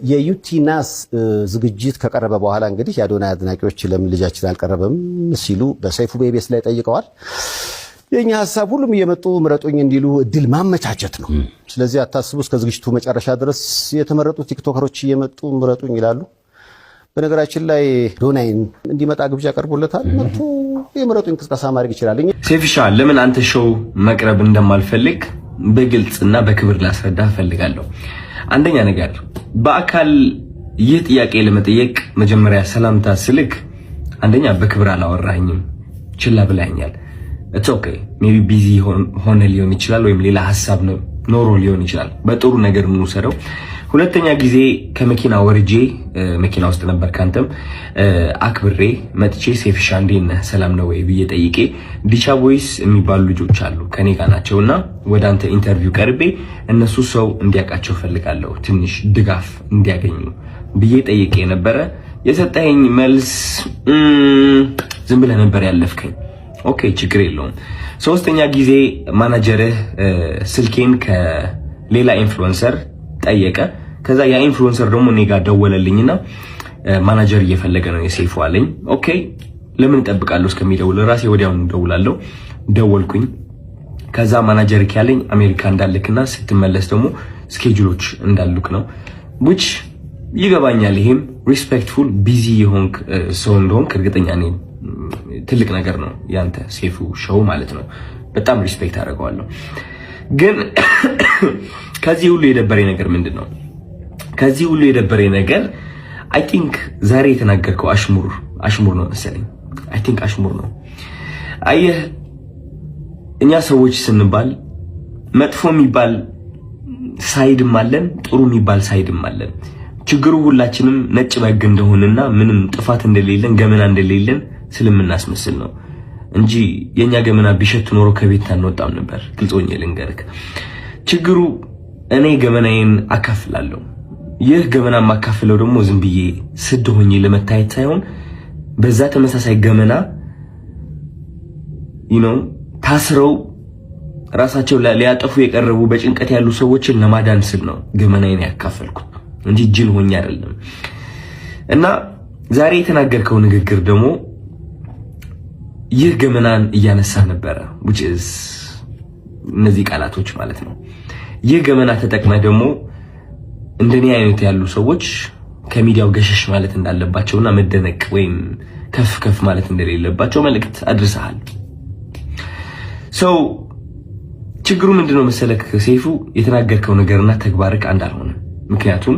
የዩቲናስ ዝግጅት ከቀረበ በኋላ እንግዲህ የአዶናይ አድናቂዎች ለምን ልጃችን አልቀረበም ሲሉ በሰይፉ ቤቤስ ላይ ጠይቀዋል። የኛ ሐሳብ ሁሉም እየመጡ ምረጡኝ እንዲሉ እድል ማመቻቸት ነው። ስለዚህ አታስቡ፣ እስከ ዝግጅቱ መጨረሻ ድረስ የተመረጡ ቲክቶከሮች እየመጡ ምረጡኝ ይላሉ። በነገራችን ላይ አዶናይን እንዲመጣ ግብዣ ቀርቦለታል። መጥቶ የምረጡኝ እንቅስቃሴ ማድረግ ይችላል። ሴፍሻ ለምን አንተ ሾው መቅረብ እንደማልፈልግ በግልጽና በክብር ላስረዳ ፈልጋለሁ። አንደኛ ነገር በአካል ይህ ጥያቄ ለመጠየቅ መጀመሪያ ሰላምታ ስልክ አንደኛ በክብር አላወራኝም፣ ችላ ብላኛል። it's okay maybe busy ሆነ ሊሆን ይችላል ወይም ሌላ ሐሳብ ነው ኖሮ ሊሆን ይችላል። በጥሩ ነገር እንውሰደው። ሁለተኛ ጊዜ ከመኪና ወርጄ መኪና ውስጥ ነበር ካንተም አክብሬ መጥቼ ሴፍሻ እንዴት ነህ ሰላም ነው ወይ ብዬ ጠይቄ ዲቻ ቦይስ የሚባሉ ልጆች አሉ ከኔ ጋር ናቸውና ወደ አንተ ኢንተርቪው ቀርቤ እነሱ ሰው እንዲያውቃቸው ፈልጋለሁ ትንሽ ድጋፍ እንዲያገኙ ብዬ ጠይቄ ነበረ። የሰጠኸኝ መልስ ዝም ብለህ ነበር ያለፍከኝ። ኦኬ ችግር የለውም። ሶስተኛ ጊዜ ማናጀርህ ስልኬን ከሌላ ኢንፍሉዌንሰር ጠየቀ። ከዛ ያ ኢንፍሉዌንሰር ደግሞ እኔ ጋር ደወለልኝና ማናጀር እየፈለገ ነው የሴፉ አለኝ። ኦኬ ለምን እጠብቃለሁ እስከሚደውል ራሴ ወዲያውኑ ደውላለሁ። ደወልኩኝ። ከዛ ማናጀር ያለኝ አሜሪካ እንዳልክና ስትመለስ ደግሞ ስኬጁሎች እንዳሉክ ነው which ይገባኛል። ይሄም ሪስፔክትፉል ቢዚ የሆንክ ሰው እንደሆንክ እርግጠኛ ነኝ። ትልቅ ነገር ነው ያንተ ሴፉ ሾው ማለት ነው። በጣም ሪስፔክት አደርገዋለሁ። ግን ከዚህ ሁሉ የደበረኝ ነገር ምንድነው? ከዚህ ሁሉ የደበረኝ ነገር አይ ቲንክ ዛሬ የተናገርከው አሽሙር ነው መሰለኝ። አይ ቲንክ አሽሙር ነው። አየህ እኛ ሰዎች ስንባል መጥፎ የሚባል ሳይድም አለን፣ ጥሩ የሚባል ሳይድም አለን። ችግሩ ሁላችንም ነጭ በግ እንደሆነና ምንም ጥፋት እንደሌለን ገመና እንደሌለን ስለምናስመስል ነው እንጂ የኛ ገመና ቢሸት ኖሮ ከቤት አንወጣም ነበር። ግልጾኝ ልንገርክ፣ ችግሩ እኔ ገመናዬን አካፍላለሁ። ይህ ገመና ማካፍለው ደግሞ ዝም ብዬ ስድ ሆኜ ለመታየት ሳይሆን በዛ ተመሳሳይ ገመና ታስረው ራሳቸው ሊያጠፉ የቀረቡ በጭንቀት ያሉ ሰዎችን ለማዳን ስል ነው ገመናዬን ያካፈልኩት እንጂ ጅል ሆኜ አይደለም። እና ዛሬ የተናገርከው ንግግር ደግሞ ይህ ገመናን እያነሳ ነበረ which is እነዚህ ቃላቶች ማለት ነው። ይህ ገመና ተጠቅመ ደግሞ እንደኔ አይነት ያሉ ሰዎች ከሚዲያው ገሸሽ ማለት እንዳለባቸውና መደነቅ ወይም ከፍ ማለት እንደሌለባቸው መልእክት አድርሰሃል። ችግሩ ምንድነው መሰለክ ሴፉ፣ የተናገርከው ነገርና ተግባርክ አንድ አልሆነ። ምክንያቱም